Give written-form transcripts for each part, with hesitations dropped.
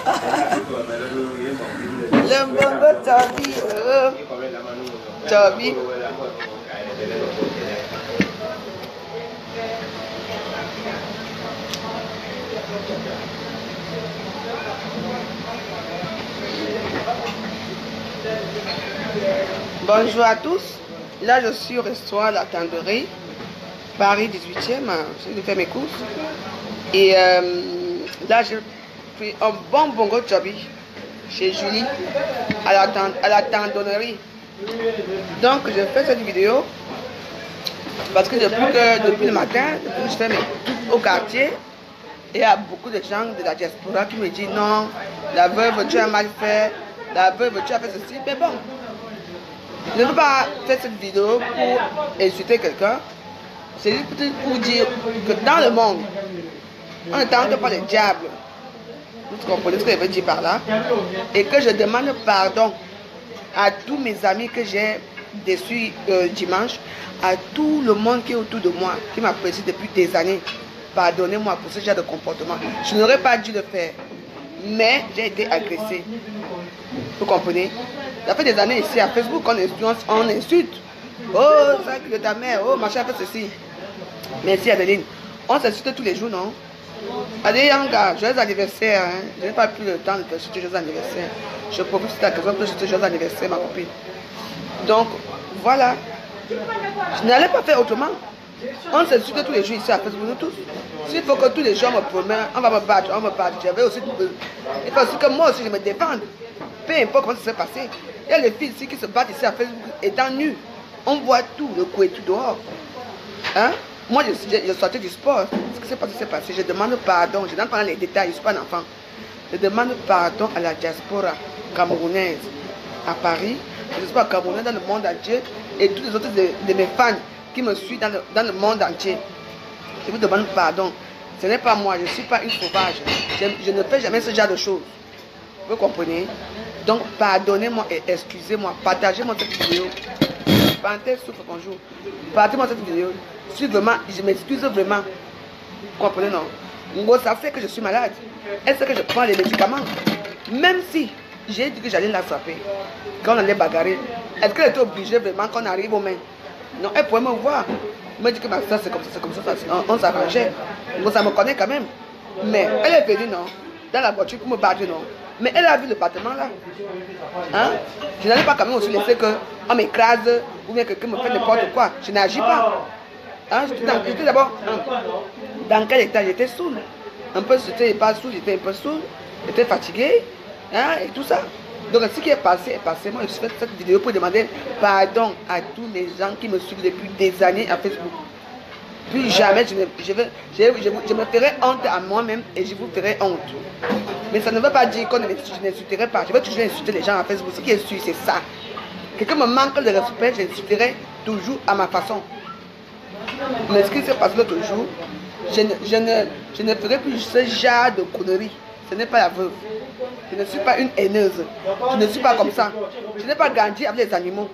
Le bongo Chubby. Chubby. Bonjour à tous. Là, je suis au restaurant La Tanderie, Paris 18e. J'ai fait mes courses. Et là, j'ai pris un bon bongo Chubby chez Julie à la tendonnerie. Donc, je fais cette vidéo parce que depuis le matin, je fais mes courses au quartier. Et il y a beaucoup de gens de la diaspora qui me disent non, la veuve, tu as mal fait, la veuve, tu as fait ceci. Mais bon, je ne veux pas faire cette vidéo pour insulter quelqu'un. C'est juste pour dire que dans le monde, on ne tente pas le diable. Vous comprenez ce que je veux dire par là? Et que je demande pardon à tous mes amis que j'ai déçus dimanche, à tout le monde qui est autour de moi, qui m'apprécie depuis des années. Pardonnez-moi pour ce genre de comportement. Je n'aurais pas dû le faire. Mais j'ai été agressée. Vous comprenez? Ça fait des années ici à Facebook on insulte. Oh, c'est de ta mère. Oh, machin fait ceci. Merci Adeline. On s'insulte tous les jours, non? Allez, Yanga, joyeux anniversaire. Hein? Je n'ai pas plus le temps de te souhaiter joyeux anniversaire. Je profite de ta question pour te souhaiter joyeux anniversaire, ma copine. Donc, voilà. Je n'allais pas faire autrement. On s'insulte tous les jours ici à Facebook, nous tous. S'il faut que tous les gens me promettent, on va me battre, on me bat. J'avais aussi. Il faut aussi que moi aussi je me défende. Peu importe comment ça s'est passé. Il y a les filles ici qui se battent ici à Facebook étant nues. On voit tout, le cou et tout dehors. Hein? Moi, je sortais du sport. Ce qui s'est passé, je demande pardon. Je donne pas les détails, je ne suis pas un enfant. Je demande pardon à la diaspora camerounaise à Paris. Je ne suis pas camerounaise dans le monde entier. Et tous les autres de mes fans qui me suivent dans le monde entier. Je vous demande pardon. Ce n'est pas moi, je ne suis pas une sauvage. Je ne fais jamais ce genre de choses. Vous comprenez? Donc, pardonnez-moi et excusez-moi. Partagez-moi cette vidéo. Panthère souffre, bonjour. Partagez-moi cette vidéo. Je m'excuse vraiment. Vous comprenez, non? Ngo, ça fait que je suis malade. Elle sait que je prends les médicaments. Même si j'ai dit que j'allais la frapper, quand on allait bagarrer, est-ce qu'elle était obligée vraiment qu'on arrive aux mains? Non, elle pouvait me voir. Elle me dit que ça c'est comme ça, on s'arrangeait. Bon, ça me connaît quand même. Mais elle est venue, non, dans la voiture pour me battre, non. Mais elle a vu le bâtiment là. Hein? Je n'allais pas quand même aussi laisser qu'on m'écrase ou bien que quelqu'un me fait n'importe quoi. Je n'agis pas. Hein? J'étais d'abord dans quel état? J'étais saoul. Un peu, j'étais pas saoul, j'étais un peu saoul. J'étais fatigué. Hein? Et tout ça. Donc ce qui est passé est passé. Moi je fais cette vidéo pour demander pardon à tous les gens qui me suivent depuis des années à Facebook. Plus jamais je me ferai honte à moi-même et je vous ferai honte. Mais ça ne veut pas dire que je n'insulterai pas. Je vais toujours insulter les gens à Facebook. Ce qui est sûr, c'est ça. Quelqu'un me manque de respect, j'insulterai toujours à ma façon. Mais ce qui s'est passé l'autre jour, je ne ferai plus ce genre de conneries. Ce n'est pas la veuve. Je ne suis pas une haineuse. Je ne suis pas comme ça. Je n'ai pas grandi avec les animaux.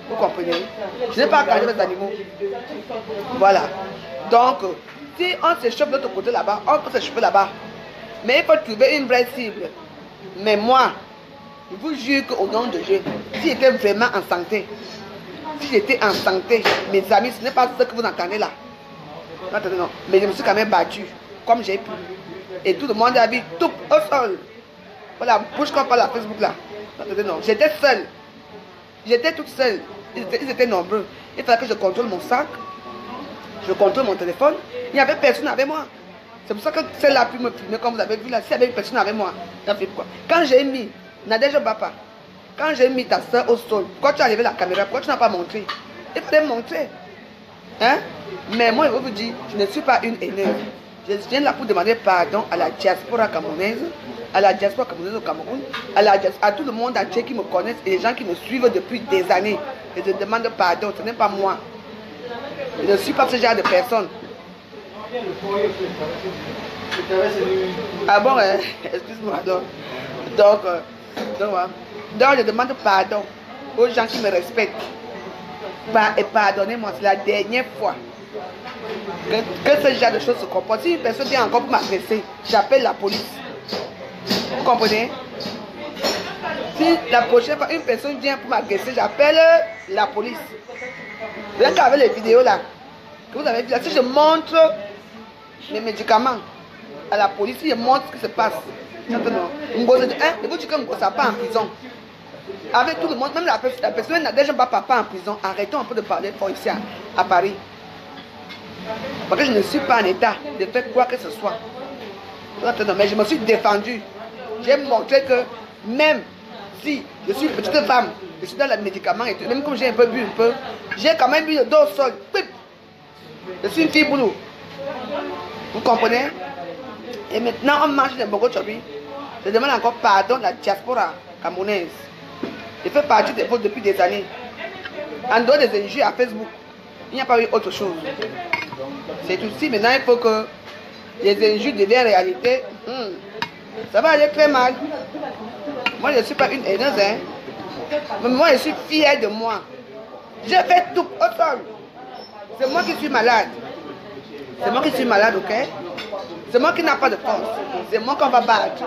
Vous comprenez? Je n'ai pas grandi avec les animaux. Voilà. Donc, si on s'échauffe de l'autre côté là-bas, on peut s'échauffer là-bas. Mais il faut trouver une vraie cible. Mais moi, je vous jure qu'au nom de Dieu, si j'étais vraiment en santé, mes amis, ce n'est pas ce que vous entendez là. Non. Mais je me suis quand même battue, comme j'ai pu. Et tout le monde a vu tout au sol. Voilà, bouge comme par la Facebook là. Non, j'étais seule. J'étais toute seule. Ils étaient nombreux. Il fallait que je contrôle mon sac. Je contrôle mon téléphone. Il n'y avait personne avec moi. C'est pour ça que celle-là a pu me filmer comme vous avez vu là. S'il y avait une personne avec moi, ça fait quoi? Quand j'ai mis Nadège Bapa, quand j'ai mis ta soeur au sol, pourquoi tu as levé la caméra? Pourquoi tu n'as pas montré? Il fallait me montrer. Hein? Mais moi, je vais vous dire, je ne suis pas une haineuse. Je viens là pour demander pardon à la diaspora camerounaise, à la diaspora camerounaise au Cameroun, à tout le monde entier qui me connaissent et les gens qui me suivent depuis des années. Et je demande pardon, ce n'est pas moi. Je ne suis pas ce genre de personne. Ah bon, excuse-moi. Donc, je demande pardon aux gens qui me respectent. Et pardonnez-moi, c'est la dernière fois que ce genre de choses se comportent. Si une personne vient encore pour m'agresser, j'appelle la police. comprenez? Si la prochaine fois une personne vient pour m'agresser, j'appelle la police. Là, avec les vidéos là, que vous avez vu là, si je montre les médicaments à la police, je montre ce qui se passe. Et vous dites que Ngoza pas en prison. Avec tout le monde, même la personne n'a déjà pas papa en prison. Arrêtons un peu de parler fort ici à Paris. Parce que je ne suis pas en état de faire quoi que ce soit. Mais je me suis défendu. J'ai montré que même si je suis une petite femme, je suis dans les médicaments et tout, même comme j'ai un peu bu un peu, j'ai quand même bu le dos au sol. Je suis une fille boulot. Vous comprenez? Et maintenant on mange des bongo chobi. Je demande encore pardon à la diaspora camerounaise. Je fais partie des votes depuis des années. En dehors des injures à Facebook, il n'y a pas eu autre chose. C'est tout. Si maintenant il faut que les injures deviennent réalité, ça va aller très mal. Moi je ne suis pas une haineuse, hein. Mais moi je suis fière de moi. J'ai fait tout au sol. C'est moi qui suis malade. C'est moi qui suis malade, ok? C'est moi qui n'ai pas de force. C'est moi qu'on va battre.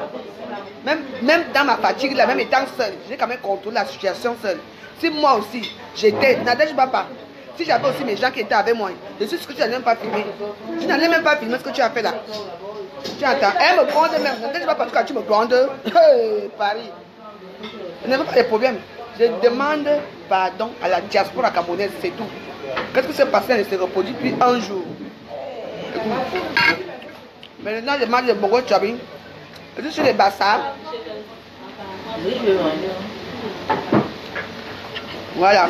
Même dans ma fatigue, là, même étant seule, j'ai quand même contrôlé la situation seule. Si moi aussi, j'étais, n'adège pas. Si j'avais aussi mes gens qui étaient avec moi, je suis ce que tu n'as même pas filmé. Tu n'as même pas filmé ce que tu as fait là. Tu entends? Elle me gronde même. N'adège pas parce que tu me grondes. Paris. Je n'ai pas de problème. Je demande pardon à la diaspora camerounaise, c'est tout. Qu'est-ce qui s'est passé? Elle s'est reproduit depuis un jour. Maintenant, je mange le bongo chobi. Je suis sur les bassards. Voilà.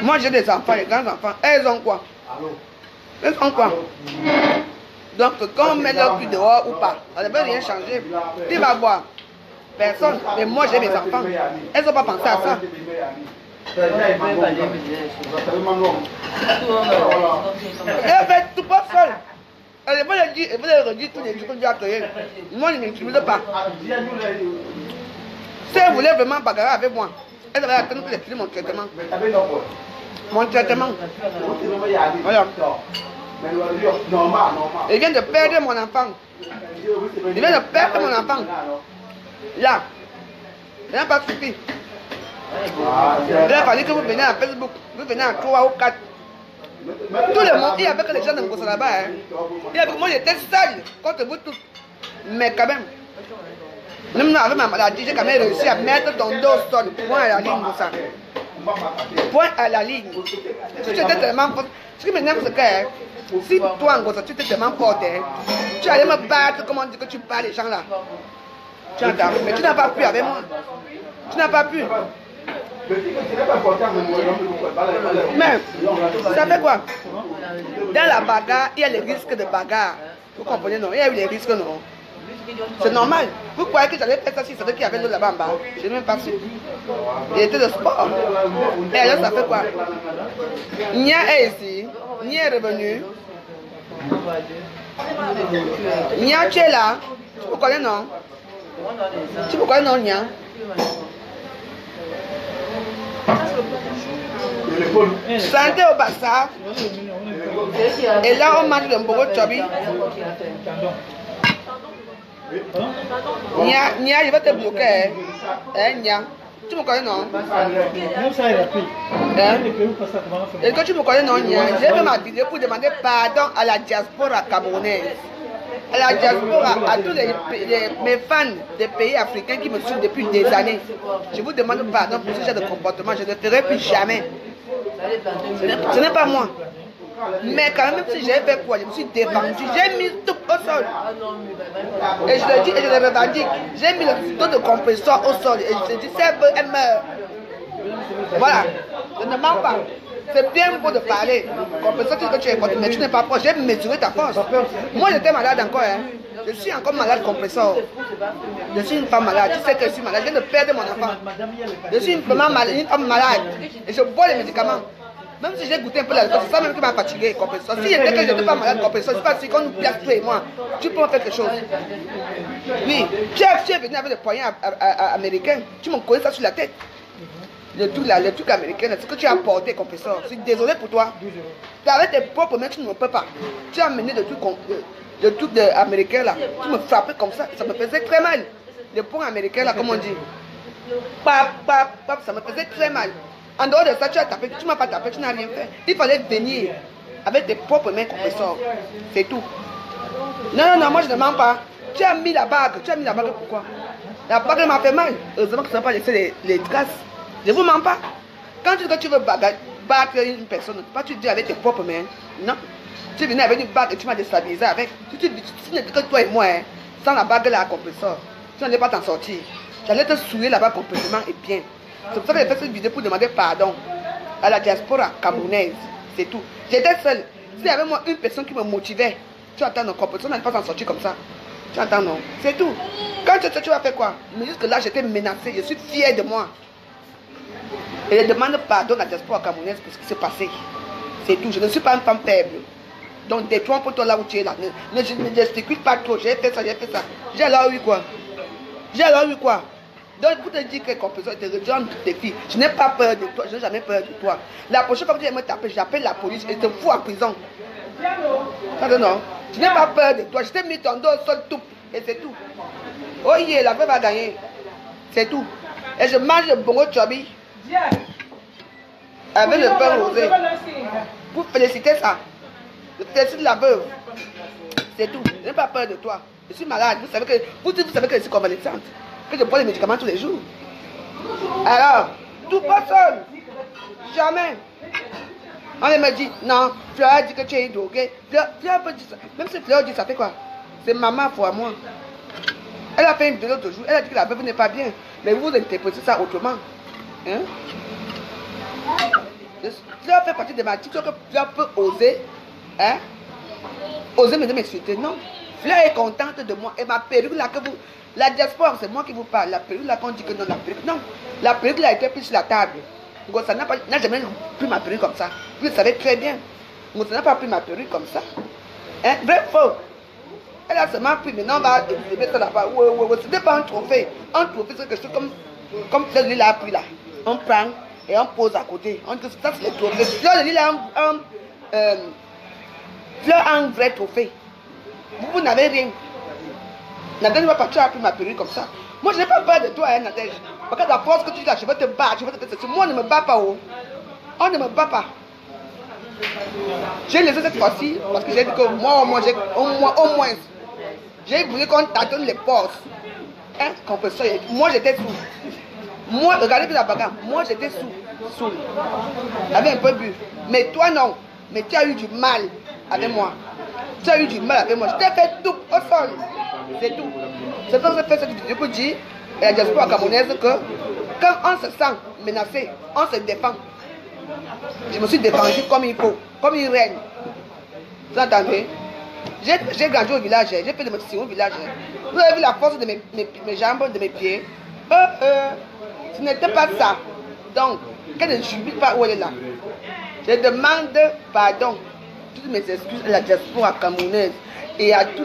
Moi, j'ai des enfants, les grands enfants. Elles ont quoi? Elles ont quoi? Donc, quand on met leur cul dehors ou pas, ça ne peut rien changer. Qui va boire? Personne. Mais moi, j'ai mes enfants. Elles n'ont pas pensé à ça. Elle fait tout pas seule. Elle va le dire, elle va le redire tous les jours que Dieu a créé. Moi, je ne m'intimide pas. Si elle voulait vraiment bagarrer avec moi, elle devrait attendre que j'ai fini mon traitement. Mon traitement. Voilà. Elle vient de perdre mon enfant. Elle vient de perdre mon enfant. Là. Elle n'a pas suffi. Il a fallu que vous veniez à Facebook. Vous venez à 3 ou 4. Tout le monde, il y avait que les gens de Ngoza là-bas. Hein. Moi j'étais seule contre vous tous. Mais quand même, même avec ma maladie, j'ai quand même réussi à mettre ton dos au sol. Point à la ligne, Ngoza. Point à la ligne. Si tu étais tellement forte, ce qui m'énerve, c'est que si toi, Ngoza, tu étais tellement forte, hein, tu allais me battre, comment on dit que tu bats les gens là. Tu entends? Mais tu n'as pas pu avec moi. Tu n'as pas pu. Mais, ça fait quoi? Dans la bagarre, il y a les risques de bagarre. Vous comprenez, non? Il y a eu les risques, non? C'est normal. Vous croyez que j'allais faire ça si c'est qu'il y avait l'eau là-bas en bas? Je n'ai même pas su. Il était de sport. Et alors, ça fait quoi? Nia est ici. Nia est revenu. Nia, tu es là. Tu me connais, non? Tu me connais, non, Nia? Santé au Bassa. Et là on mange le bongo chobi. Nia, je vais te bloquer. Hein, Nia. Tu me connais, non? Et quand tu me connais, non, Nia, j'ai fait ma vidéo pour demander pardon à la diaspora camerounaise. À la diaspora, à tous mes fans des pays africains qui me suivent depuis des années. Je vous demande pardon pour ce genre de comportement. Je ne ferai plus jamais. Ce n'est pas moi. Mais quand même si j'ai fait quoi, je me suis défendu. J'ai mis tout au sol. Et je le dis et je le revendique. J'ai mis le dos de compresseur au sol. Et je dis, elle meurt. Voilà. Je ne mens pas. C'est bien beau de parler. Compresseur, tu dis que tu es fort, mais tu n'es pas fort. J'ai mesuré ta force. Moi, j'étais malade encore. Hein. Je suis encore malade, compresseur. Je suis une femme malade. Tu sais que je suis malade. Je viens de perdre mon enfant. Je suis une femme malade. Et je bois les médicaments. Même si j'ai goûté un peu l'alcool, c'est ça même qui m'a fatigué, compresseur. Si j'étais que je n'étais pas malade, compresseur, c'est pas si qu'on nous place toi et moi. Tu peux en faire quelque chose. Oui, tu es venu avec des poignets américains. Tu me connais ça sur la tête. Le truc américain, c'est ce que tu as porté, compresseur. Je suis désolé pour toi. Tu avec tes propres mains, tu ne peux pas. Tu as amené des trucs le truc américain là, tu me frappais comme ça me faisait très mal. Le poing américain là, comme on dit. Pap, pap, pap, ça me faisait très mal. En dehors de ça, tu as tapé, tu ne m'as pas tapé, tu n'as rien fait. Il fallait venir avec tes propres mains compresseurs. C'est tout. Non, moi je ne mens pas. Tu as mis la bague pourquoi? La bague m'a fait mal. Heureusement que ça n'a pas laissé les traces. Je ne vous mens pas. Quand tu dis que tu veux battre une personne, pas tu dis avec tes propres mains. Non. Tu venais avec une bague et tu m'as déstabilisé avec. Tu n'es que toi et moi, hein, sans la bague là à compresseur. Tu n'allais pas t'en sortir. J'allais te souiller là-bas complètement et bien. C'est pour ça que j'ai fait cette vidéo pour demander pardon à la diaspora camerounaise. C'est tout. J'étais seule. S'il y avait moi une personne qui me motivait, tu entends, non, compresseur n'allait pas s'en sortir comme ça. Tu entends, non? C'est tout. Quand tu vas faire quoi? Mais jusque là, j'étais menacée. Je suis fière de moi. Et je demande pardon à la diaspora camerounaise pour ce qui s'est passé. C'est tout. Je ne suis pas une femme faible. Donc détrompe-toi là où tu es là. Ne gesticule pas trop. J'ai fait ça. J'ai alors eu quoi? Donc pour te dire que compresseur te rejoint tes filles. Je n'ai pas peur de toi. Je n'ai jamais peur de toi. La prochaine fois que tu viens me taper, j'appelle la police et te fous en prison. Non. Je n'ai pas peur de toi. Je t'ai mis ton dos au sol tout. Et c'est tout. Oh yeah, la femme va gagner. C'est tout. Et je mange le bongo chobi. Avec le pain rosé. Pour féliciter ça. Je félicite la veuve. C'est tout. Je n'ai pas peur de toi. Je suis malade. Vous savez que je suis convalescente. Que je prends les médicaments tous les jours. Alors, tout pas seul. Jamais. On me dit, non, Fleur dit que tu es drogué. Fleur peut dire ça. Même si Fleur dit ça fait quoi? C'est maman pour moi. Elle a fait une vidéo l'autre jour. Elle a dit que la veuve n'est pas bien. Mais vous interprétez ça autrement. Hein? Fleur fait partie de ma TikTok que Fleur peut oser. Hein? Oser me m'insulter. Non. Fleur est contente de moi. Et ma perruque là que vous. La diaspora, c'est moi qui vous parle. La perruque là qu'on dit que non, la perruque. Non. La perruque là a été prise sur la table. Ça n'a jamais pris ma perruque comme ça. Vous le savez très bien. Ça n'a pas pris ma perruque comme ça. Hein? Vrai, faux. Elle a seulement pris. Maintenant, on va exhiber ça là-bas. Ce n'est pas un trophée. Un trophée, c'est quelque chose comme Fleur de Lille a pris là. On prend et on pose à côté. On dit que ça, c'est le trophée. Fleur de Lille a un vrai trophée. Vous n'avez rien. Nadège va pas, tu as pris ma perruque comme ça. Moi, je n'ai pas peur de toi, hein, Nadège. Parce que la force que tu dis là, je vais te battre, moi, on ne me bat pas, oh. On ne me bat pas. J'ai laissé cette fois-ci parce que j'ai dit que moi, au moins, j'ai voulu qu'on tâtonne les forces. Hein, compresseur. Moi, j'étais sous. Moi, regardez bien la bagarre. Moi, j'étais sous. J'avais un peu bu. Mais toi, non. Mais tu as eu du mal avec moi. Tu as eu du mal avec moi. Je t'ai fait tout au sol. C'est tout. C'est pour ça que je fais cette vidéo pour dire à la diaspora camerounaise que quand on se sent menacé, on se défend. Je me suis défendu comme il faut, comme une reine. Vous entendez? J'ai grandi au village, j'ai fait de médecine au village. Vous avez vu la force de mes jambes, de mes pieds? Ce n'était pas ça. Donc, qu'elle ne jubile pas où elle est là. Je demande pardon. Toutes mes excuses à la diaspora camerounaise et à tous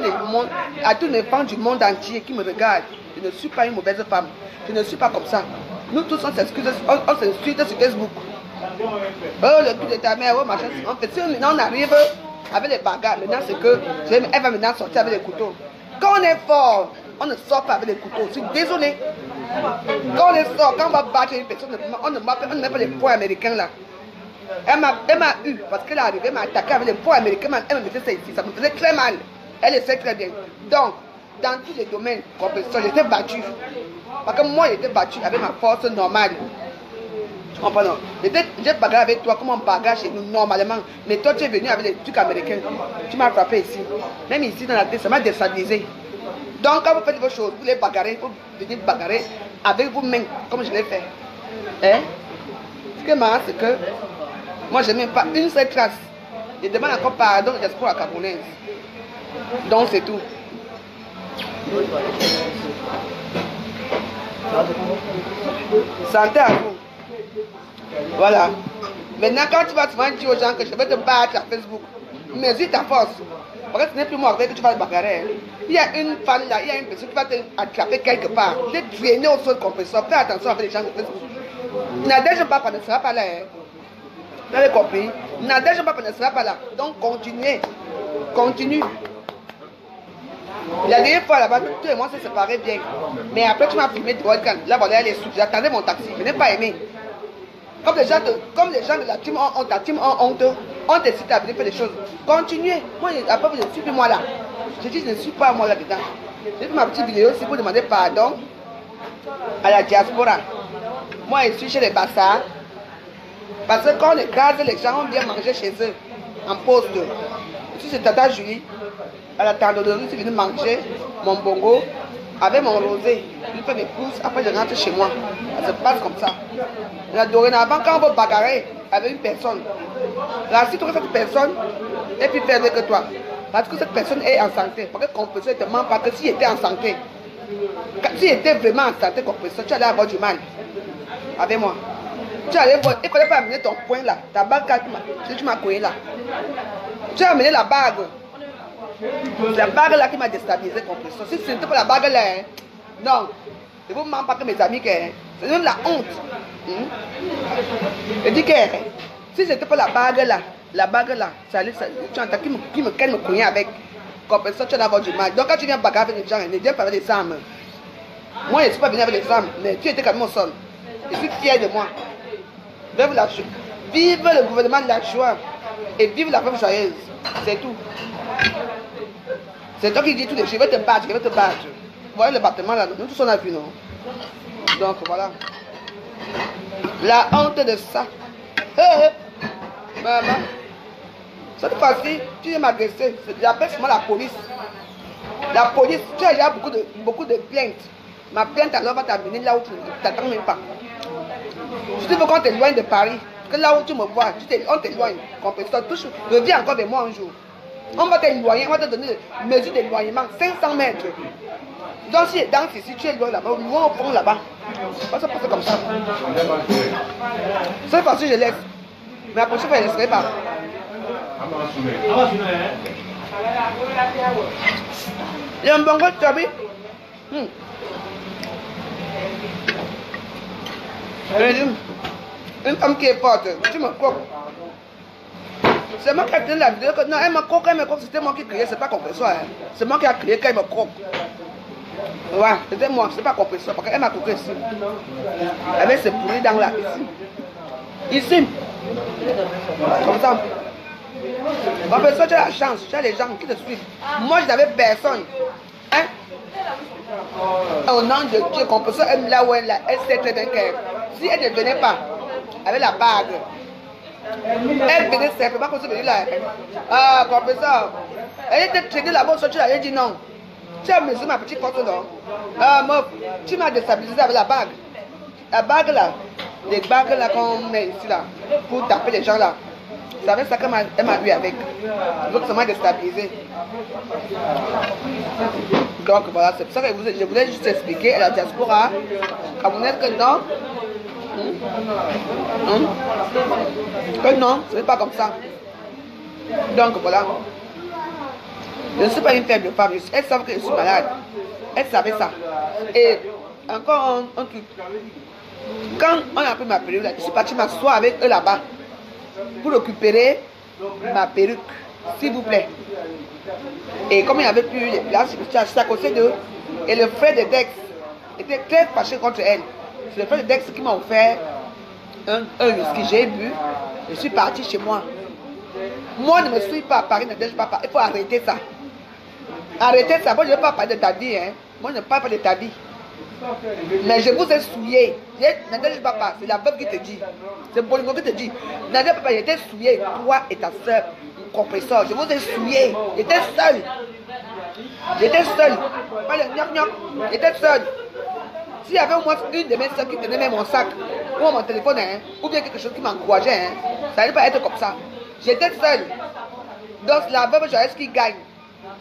les femmes du monde entier qui me regardent. Je ne suis pas une mauvaise femme. Je ne suis pas comme ça. Nous tous on s'excuse, on s'insulte sur Facebook. Oh, le coup de ta mère, oh machin. En fait, si maintenant on arrive avec les bagarres, maintenant c'est que elle va maintenant sortir avec les couteaux. Quand on est fort, on ne sort pas avec les couteaux. Je suis désolé. Quand on est fort, quand on va battre une personne, on ne met pas les poings américains là. Elle m'a eu parce qu'elle est arrivée, elle m'a attaqué avec les poings américains, elle me mettait ça ici, ça me faisait très mal. Elle le sait très bien. Donc, dans tous les domaines, j'étais battue. Parce que moi, j'étais battue avec ma force normale. Tu comprends, non? J'ai bagarré avec toi comme on bagarre chez nous normalement. Mais toi, tu es venu avec les trucs américains. Tu m'as frappé ici. Même ici, dans la tête, ça m'a déstabilisé. Donc, quand vous faites vos choses, vous les bagarrez, vous venez bagarrer avec vos mains, comme je l'ai fait. Hein? Ce qui est marrant, c'est que moi, je n'ai même pas une seule trace. Je demande encore pardon à la diaspora camerounaise. Donc, c'est tout. Santé à vous. Voilà. Maintenant, quand tu vas souvent dire aux gens que je vais te battre à Facebook, mesure ta force. Parce que ce n'est plus moi que tu vas te bagarrer. Il y a une femme là, il y a une personne qui va t'attraper quelque part. Tu es traîné au sol compresseur. Fais attention avec les gens de Facebook. Nadège Papa ne sera pas là. Vous avez compris? Nadège Papa ne sera pas là. Donc continuez. Continue. La dernière fois là-bas, tout le monde s'est séparé bien. Mais après, tu m'as filmé de Volcan. Là, voilà, les sous. J'attendais mon taxi. Je n'ai pas aimé. Comme les gens de la team ont honte, ta team ont honte, on te cite à venir faire des choses. Continuez. Moi, après, je ne suis plus moi là. Je dis, je ne suis pas moi là-dedans. J'ai fait ma petite vidéo aussi pour demander pardon à la diaspora. Moi, je suis chez les Bassards. Parce que quand on écrase, les gens ont bien mangé chez eux, en poste. Je suis chez Tata Julie, à la tandoderie, je suis venu manger mon bongo avec mon rosé. Je fais mes courses, après je rentre chez moi. Ça se passe comme ça. Dorénavant, quand on veut bagarrer avec une personne, là, si tu veux cette personne est plus faible que toi, parce que cette personne est en santé, parce que Compresseur ne te ment pas que s'il était en santé, s'il était vraiment en santé, Compresseur, tu allais avoir du mal avec moi. Tu allais voir, il ne fallait pas amener ton poing là, ta bague que tu m'as coignée là. Tu as amené la bague. C'est la bague là qui m'a déstabilisé, Compresseur. Si ce n'était pas la bague là, hein, non, je ne vous mens pas que mes amis, c'est même la honte. Je dis que si ce n'était pas la bague là, ça allait, tu entends qui me cognait avec. Compresseur, tu vas avoir du mal. Donc quand tu viens bagarrer avec les gens, ne viens pas avec des armes. Moi, je ne suis pas venu avec des armes, mais tu étais quand même au sol. Je suis fier de moi. Vive le gouvernement de la joie et vive la femme joyeuse. C'est tout. C'est toi qui dis tout les choses. Je vais te battre, je vais te battre. Vous voyez le battement là, nous tous on a vu, non? Donc voilà. La honte de ça. Maman. Cette fois-ci, tu viens m'agresser. J'appelle seulement la police. La police, tu as déjà beaucoup de plaintes. Ma plainte alors va t'amener là où tu ne t'attends même pas. Si tu veux qu'on t'éloigne de Paris, que là où tu me vois, on t'éloigne. Compresseur, touche, reviens encore vers moi un jour. On va t'éloigner, on va te donner une mesure d'éloignement, 500 mètres. Donc si dans ici, tu es loin là-bas, loin au fond là-bas. On va se passer comme ça. Cette fois-ci, je laisse. Mais la prochaine fois, je ne laisserai pas. Il y a un bon gros Toby. Une femme qui est forte, tu me croques. C'est moi qui ai créé la vidéo. Non, elle me croque, c'était moi qui ai créé, c'est pas Compresseur. Hein. C'est moi qui ai créé quand elle me croque. Ouais, c'était moi, c'est pas Compresseur, parce qu'elle m'a croqué ici. Avec ses pourris dans là, ici. Ici. Comme ça. Compresseur, tu as la chance, tu as les gens qui te suivent. Moi, je n'avais personne. Hein? Au nom de Dieu, Compresseur aime là où elle est, elle sait très bien qu'elle. Si elle ne venait pas avec la bague, elle venait simplement comme ça, venir là. Ah, Compresseur, elle était traînée là-bas, tu avais dit non. Tu as mesuré ma petite porte, non? Ah, moi, tu m'as déstabilisé avec la bague. La bague là, les bagues là qu'on met ici là, pour taper les gens là. C'est avec ça qu'elle m'a eu avec. Donc ça m'a déstabilisé. Donc voilà, c'est pour ça que je voulais juste expliquer à la diaspora camerounaise que non. Que non, ce n'est pas comme ça. Donc voilà. Je ne suis pas une faible femme. Elle savait que je suis malade. Elle savait ça. Et encore un truc. Quand on a pris ma perruque, je suis partie m'asseoir avec eux là-bas pour récupérer ma perruque, s'il vous plaît. Et comme il n'y avait plus les places, je suis à côté d'eux. Et le frère de Dex était très fâché contre elle. C'est le frère de Dex qui m'a offert un whisky. J'ai bu. Je suis partie chez moi. Moi, ne me suis pas à Paris, ne dérange pas. Il faut arrêter ça. Arrêtez ça. Moi, je ne veux pas parler de ta vie. Hein. Moi, je ne parle pas de ta vie. Mais je vous ai souillé. Nadège Papa, c'est la veuve qui te dit. C'est Bolingo qui te dit. Nadège Papa, j'étais souillé. Toi et ta soeur, Compresseur. Je vous ai souillé. J'étais seul. J'étais seul. Pas le gnoc-gnoc. J'étais seul. S'il y avait au moins une de mes soeurs qui tenait même mon sac, ou mon téléphone, hein, ou bien quelque chose qui m'encourageait, hein, ça n'allait pas être comme ça. J'étais seul. Donc la veuve Joyce qui gagne.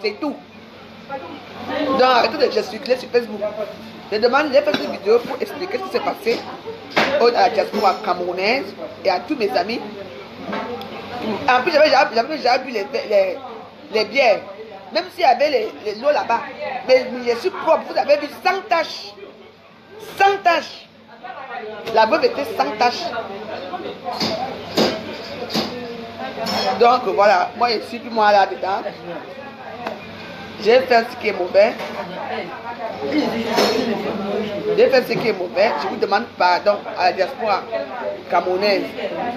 C'est tout. Donc arrêtez de gesticuler sur Facebook. Je demande, j'ai fait cette vidéo pour expliquer ce qui s'est passé à la diaspora camerounaise et à tous mes amis. En plus, j'avais déjà bu les bières. Même s'il y avait les lots là-bas. Mais je suis propre, vous avez vu, sans tache. Sans tache. La veuve était sans tache. Donc voilà, moi je suis plus moi là-dedans. J'ai fait ce qui est mauvais. J'ai fait ce qui est mauvais. Je vous demande pardon à la diaspora camerounaise,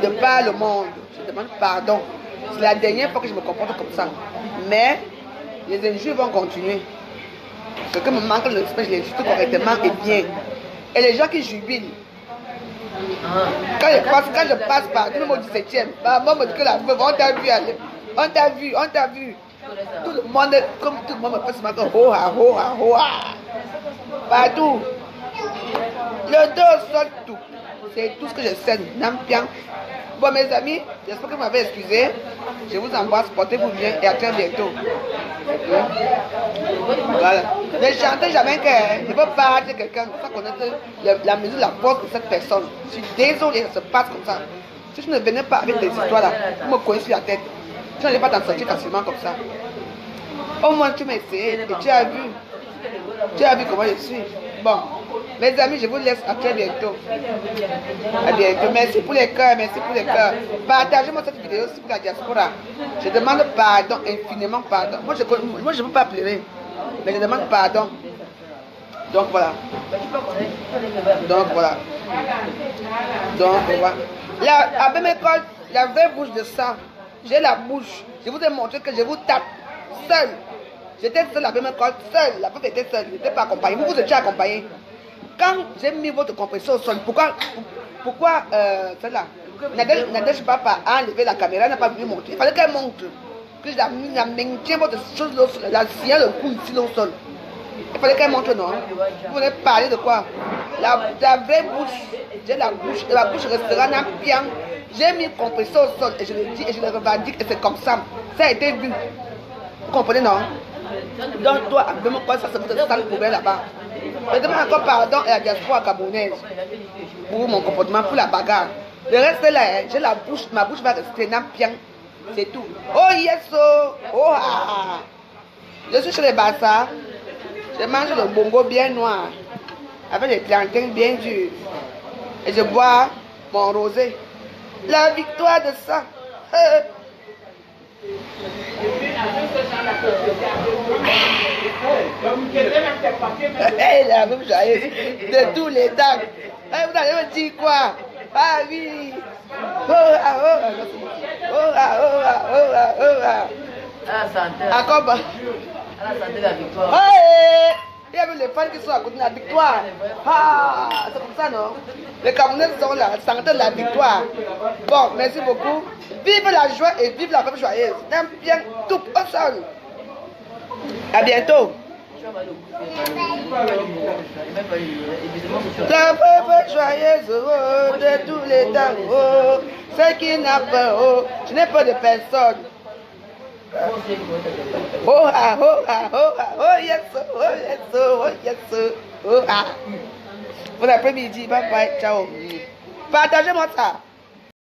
de par le monde. Je demande pardon. C'est la dernière fois que je me comporte comme ça. Mais les injures vont continuer. Ce que me manque de respect, je les insulte correctement et bien. Et les gens qui jubilent. Quand je passe par, même au 17e, maman me dit que la veuve, on t'a vu aller. On t'a vu, on t'a vu. Tout le monde, comme tout le monde me fait ce matin, hoa, hoa, hoa. Partout. Le dos sol tout. C'est tout ce que je sais. Nampian. Bon, mes amis, j'espère que vous m'avez excusé. Je vous embrasse, portez-vous bien et à très bientôt. Voilà. Ne chantez jamais que je ne veux pas arrêter quelqu'un sans connaître la mesure de la force de cette personne. Je suis désolé, ça se passe comme ça. Si je ne venais pas avec des histoires là, vous me connaissez sur la tête. Je n'allais pas t'en sortir facilement comme ça. Au moins tu m'as essayé et tu as vu. Tu as vu comment je suis. Bon, mes amis, je vous laisse à très bientôt. À bientôt. Merci pour les cœurs, merci pour les cœurs. Partagez-moi cette vidéo aussi pour la diaspora. Je demande pardon, infiniment pardon. Moi, je ne veux pas pleurer, mais je demande pardon. Donc voilà. Donc voilà. La même école, la vraie bouche de sang. J'ai la bouche. Je vous ai montré que je vous tape seul. J'étais seule à la même école, seule. La pauvre était seule. Je n'étais pas accompagnée. Vous étiez accompagnée. Quand j'ai mis votre compresseur au sol, pourquoi celle-là Nadège Papa a enlevé la caméra, n'a pas voulu montrer. Il fallait qu'elle montre. Que la maintient votre chose là au sol, la science le cou ici là au sol. Il fallait qu'elle montre, non? Vous voulez parler de quoi? La vraie bouche, j'ai la bouche, et la bouche restera bien. J'ai mis le compresseur au sol et je le dis et je le revendique et c'est comme ça. Ça a été vu. Vous comprenez, non? Donc toi, même quoi ça c'est votre sale poubelle là-bas. Je demande encore pardon à la diaspora camerounaise pour mon comportement, pour la bagarre. Le reste là, j'ai la bouche, ma bouche va rester bien. C'est tout. Oh yes, oh ah. Je suis chez les Bassa. Je mange le bongo bien noir avec les plantains bien durs. Et je bois mon rosé. La victoire de ça. La même joyeuse de tous les temps. Vous allez me dire quoi? Ah oui. Oh ah oh ah. Oh ah oh ah oh ah oh ah. Encore bas. À la santé de la victoire. Il y a même les fans qui sont à côté de la victoire. Ah, c'est comme ça, non? Les Camerounais sont là, santé de la victoire. Bon, merci beaucoup. Vive la joie et vive la femme joyeuse. N'aime bien tout au sol. À bientôt. La femme joyeuse de tous les temps. Ce qui n'a pas, je n'ai pas de personne. Oh ah, oh ah, oh ah, oh yes, oh yes, oh yes, oh ah. Bon après-midi, bye bye, ciao. Partagez-moi ça.